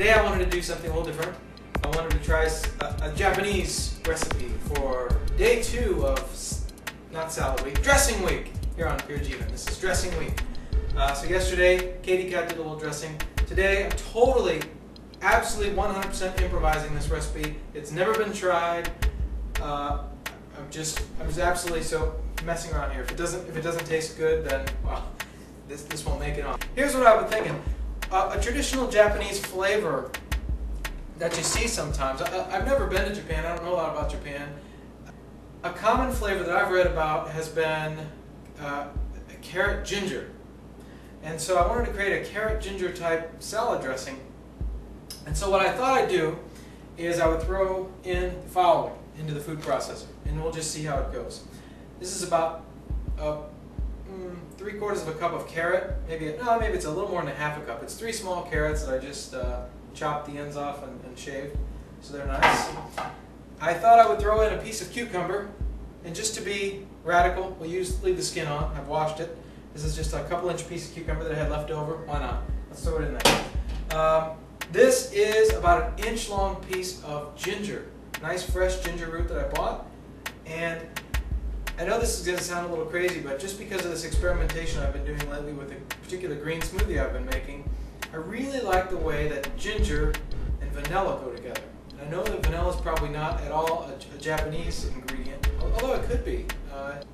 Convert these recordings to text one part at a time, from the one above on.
Today I wanted to do something a little different. I wanted to try a Japanese recipe for day 2 of, not salad week, dressing week here on Pure Jivan. This is dressing week. So yesterday, Katie Cat did a little dressing. Today I'm totally, absolutely 100% improvising this recipe. It's never been tried. I'm just absolutely so messing around here. If it doesn't taste good, then well, this won't make it on. Here's what I've been thinking. A traditional Japanese flavor that you see sometimes. I've never been to Japan. I don't know a lot about Japan. A common flavor that I've read about has been carrot ginger. And so I wanted to create a carrot ginger type salad dressing. And so what I thought I'd do is I would throw in the following into the food processor, and we'll just see how it goes. This is about 3/4 of a cup of carrot. Maybe it's a little more than a half a cup. It's 3 small carrots that I just chopped the ends off and shaved, so they're nice. I thought I would throw in a piece of cucumber, and just to be radical, we'll leave the skin on. I've washed it. This is just a couple-inch piece of cucumber that I had left over. Why not? Let's throw it in there. This is about an inch-long piece of ginger. Nice fresh ginger root that I bought. And I know this is going to sound a little crazy, but just because of this experimentation I've been doing lately with a particular green smoothie I've been making, I really like the way that ginger and vanilla go together. And I know that vanilla is probably not at all a Japanese ingredient, although it could be.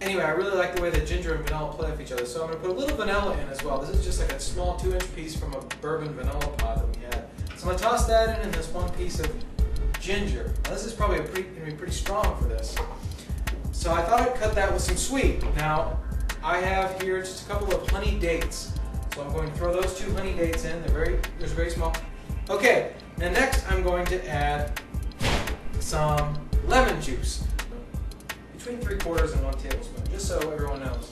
Anyway, I really like the way that ginger and vanilla play off each other, so I'm going to put a little vanilla in as well. This is just like a small 2-inch piece from a bourbon vanilla pod that we had. So I'm going to toss that in and this 1 piece of ginger. Now this is probably going to be pretty strong for this. So I thought I'd cut that with some sweet. Now I have here just a couple of honey dates. So I'm going to throw those 2 honey dates in. They're very small. Okay, now next I'm going to add some lemon juice. Between 3/4 and 1 tablespoon, just so everyone knows.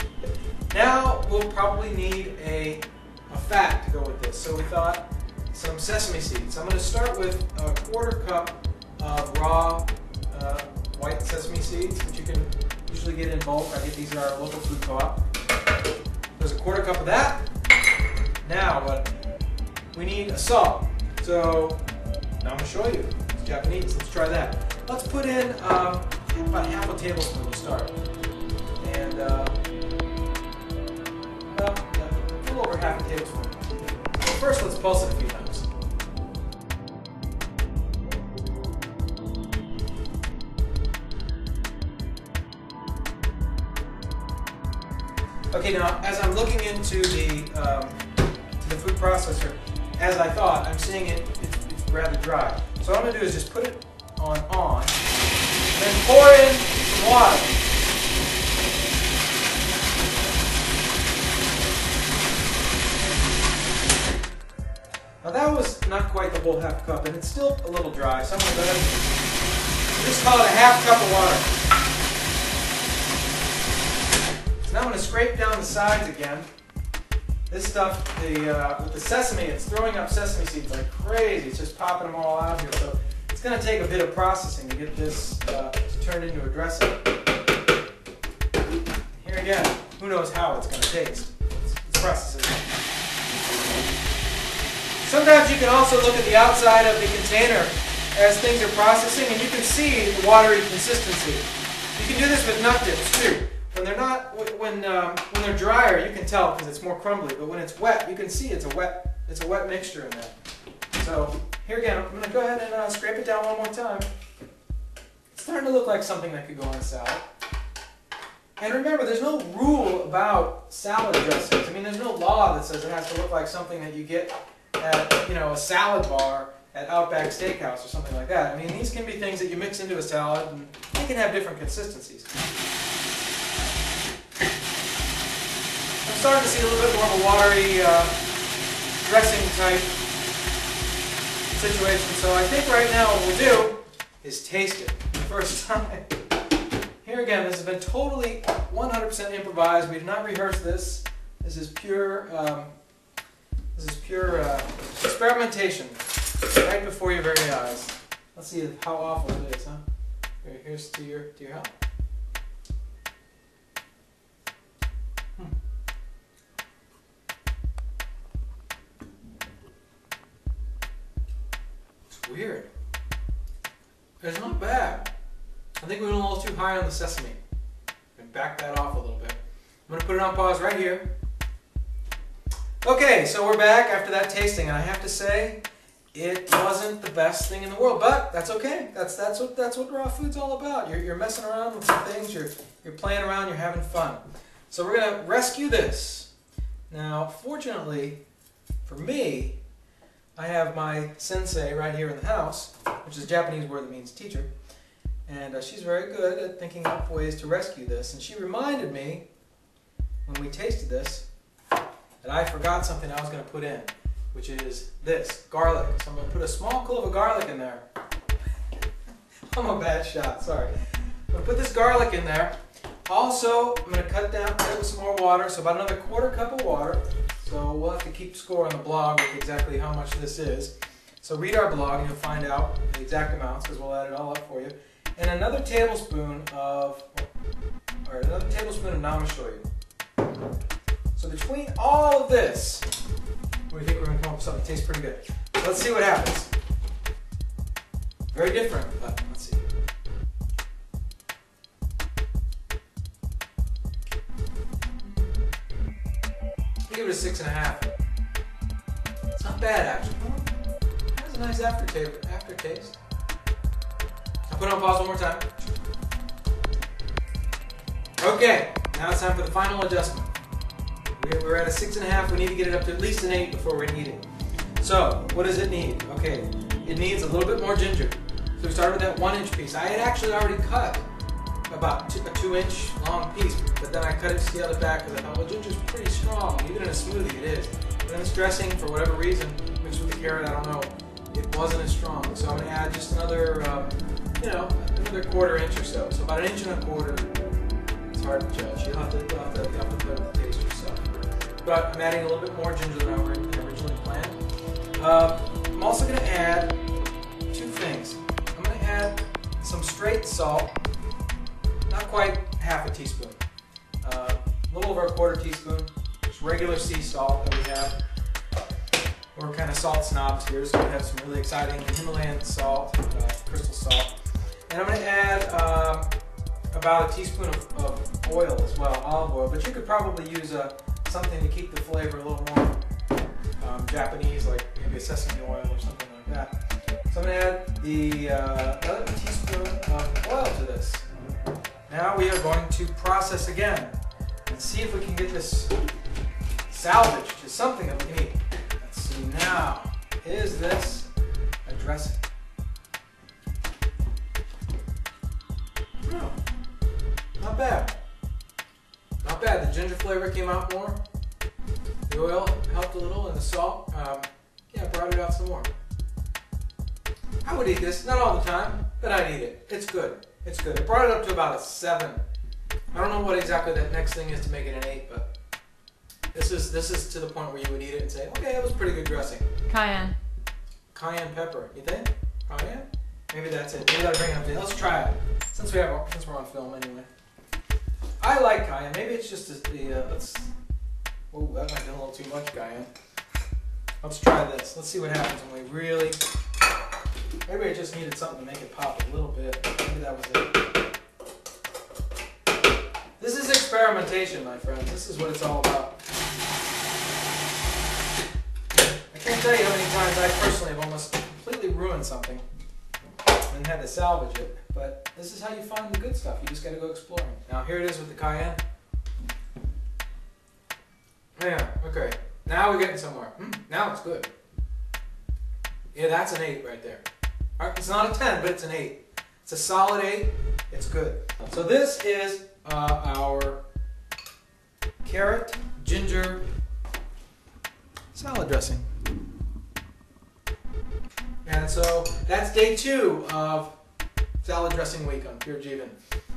Now we'll probably need a fat to go with this. So we thought some sesame seeds. I'm going to start with a 1/4 cup of raw white sesame seeds, which you can usually get in bulk. I get these at our local food co-op. There's a 1/4 cup of that. Now what? We need a salt. So now I'm going to show you. It's Japanese. Let's try that. Let's put in about half a tablespoon to start. And well, a little over half a tablespoon. So first let's pulse it a few times. Okay, now as I'm looking into the food processor, as I thought, I'm seeing it's rather dry. So what I'm going to do is just put it on, and then pour in some water. Now that was not quite the whole half cup, and it's still a little dry, so I'm going to go ahead and just call it a half cup of water. So now I'm going to scrape down the sides again. This stuff, with the sesame, it's throwing up sesame seeds like crazy. It's just popping them all out here. So it's going to take a bit of processing to get this turned into a dressing. Here again, who knows how it's going to taste. It's processing. Sometimes you can also look at the outside of the container as things are processing, and you can see the watery consistency. You can do this with nut dips too. When they're not, when they're drier, you can tell because it's more crumbly. But when it's wet, you can see it's a wet mixture in there. So here again, I'm going to go ahead and scrape it down one more time. It's starting to look like something that could go on a salad. And remember, there's no rule about salad dressings. I mean, there's no law that says it has to look like something that you get at, a salad bar at Outback Steakhouse or something like that. I mean, these can be things that you mix into a salad, and they can have different consistencies. I'm starting to see a little bit more of a watery dressing type situation. So I think right now what we'll do is taste it for the first time. Here again, this has been totally 100% improvised. We did not rehearse this. This is pure experimentation right before your very eyes. Let's see how awful it is, huh? Here's to your help. weird. It's not bad. I think we went a little too high on the sesame. And back that off a little bit. I'm going to put it on pause right here. Okay, so we're back after that tasting, and I have to say, it wasn't the best thing in the world, but that's okay. That's what raw food's all about. You're messing around with some things. You're playing around. You're having fun. So we're gonna rescue this. Now, fortunately for me, I have my sensei right here in the house, which is a Japanese word that means teacher, and she's very good at thinking up ways to rescue this. And she reminded me when we tasted this that I forgot something I was going to put in, which is this, garlic. So I'm going to put a small clove of garlic in there. I'm a bad shot, sorry. I'm going to put this garlic in there. Also, I'm going to cut it with some more water, so about another 1/4 cup of water. So we'll have to keep score on the blog with exactly how much this is. So read our blog and you'll find out the exact amounts, because we'll add it all up for you. And another tablespoon of namashoyu. So between all of this, we think we're going to come up with something that tastes pretty good. So let's see what happens. Very different, but let's see. I'll give it a 6.5. It's not bad, actually. It has a nice aftertaste. I'll put it on pause one more time. Okay, now it's time for the final adjustment. We're at a 6.5. We need to get it up to at least an 8 before we eat it. So, what does it need? Okay, it needs a little bit more ginger. So we started with that 1-inch piece. I had actually already cut about a 2-inch long piece, but then I cut it to scale it back because I thought, well, ginger's pretty strong. Even in a smoothie, it is. But in this dressing, for whatever reason, mixed with the carrot, I don't know, it wasn't as strong. So I'm going to add just another, another 1/4 inch or so. So about 1.25 inches. It's hard to judge. You'll have to put the taste yourself. But I'm adding a little bit more ginger than I originally planned. I'm also going to add 2 things. I'm going to add some straight salt, not quite half a teaspoon, a little over a 1/4 teaspoon, just regular sea salt that we have. We're kind of salt snobs here, so we have some really exciting Himalayan salt, crystal salt. And I'm going to add about a teaspoon of oil as well, olive oil, but you could probably use something to keep the flavor a little more Japanese, like maybe a sesame oil or something like that. So I'm going to add another teaspoon of oil to this. Now we are going to process again and see if we can get this salvaged to something that we can eat. Let's see now. Is this a dressing? No. Not bad. Not bad. The ginger flavor came out more. The oil helped a little, and the salt, brought it out some more. I would eat this, not all the time, but I'd eat it. It's good. It's good. It brought it up to about a 7. I don't know what exactly that next thing is to make it an 8, but this is to the point where you would eat it and say, okay, that was pretty good dressing. Cayenne. Cayenne pepper. You think? Cayenne? Maybe that's it. Maybe that'll bring it up to. Let's try it. Since we're on film anyway. I like cayenne. Maybe it's just let's. Oh, that might be a little too much cayenne. Let's try this. Let's see what happens when we really. Maybe I just needed something to make it pop a little bit. Maybe that was it. This is experimentation, my friends. This is what it's all about. I can't tell you how many times I personally have almost completely ruined something and had to salvage it. But this is how you find the good stuff. You just got to go exploring. Now here it is with the cayenne. Yeah, okay. Now we're getting somewhere. Now it's good. Yeah, that's an 8 right there. All right, it's not a 10, but it's an 8. It's a solid 8. It's good. So this is our carrot ginger salad dressing. And so that's day 2 of salad dressing week on Pure Jivan.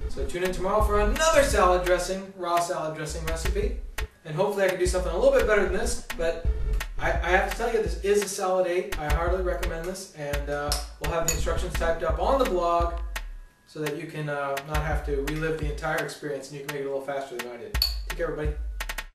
So tune in tomorrow for another salad dressing, raw salad dressing recipe. And hopefully I can do something a little bit better than this, but I have to tell you, this is a solid 8. I heartily recommend this, and we'll have the instructions typed up on the blog so that you can not have to relive the entire experience and you can make it a little faster than I did. Take care, everybody.